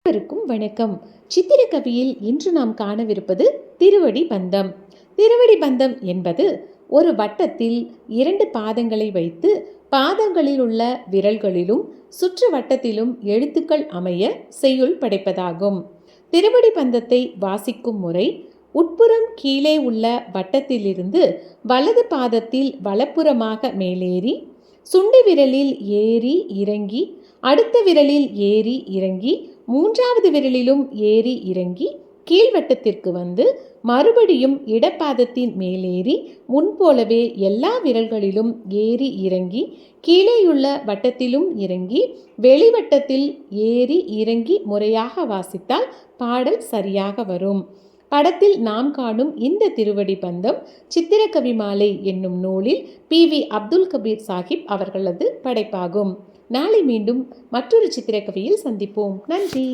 அனைவருக்கும் வணக்கம். சித்திரக்கவியில் இன்று நாம் காணவிருப்பது திருவடி பந்தம். திருவடி பந்தம் என்பது ஒரு வட்டத்தில் 2 பாதங்களை வைத்து பாதங்களில் உள்ள விரல்களிலும் சுற்று வட்டத்திலும் எழுத்துக்கள் அமைய செய்யுள் படைப்பதாகும். திருவடி பந்தத்தை வாசிக்கும் முறை: உட்புறம் கீழே உள்ள வட்டத்திலிருந்து வலது பாதத்தில் வலப்புறமாக மேலேறி, சுண்டு விரலில் ஏறி இறங்கி, அடுத்த விரலில் ஏறி இறங்கி, 3வது விரலிலும் ஏறி இறங்கி கீழ்வட்டத்திற்கு வந்து மறுபடியும் இடப்பாதத்தின் மேலேறி முன்போலவே எல்லா விரல்களிலும் ஏறி இறங்கி கீழேயுள்ள வட்டத்திலும் இறங்கி வெளிவட்டத்தில் ஏறி இறங்கி முறையாக வாசித்தால் பாடல் சரியாக வரும். படத்தில் நாம் காணும் இந்த திருவடி பந்தம் சித்திரக்கவி மாலை என்னும் நூலில் PV அப்துல் கபீர் சாஹிப் அவர்களது படைப்பாகும். நாளை மீண்டும் மற்றொரு சித்திரக்கவியில் சந்திப்போம். நன்றி.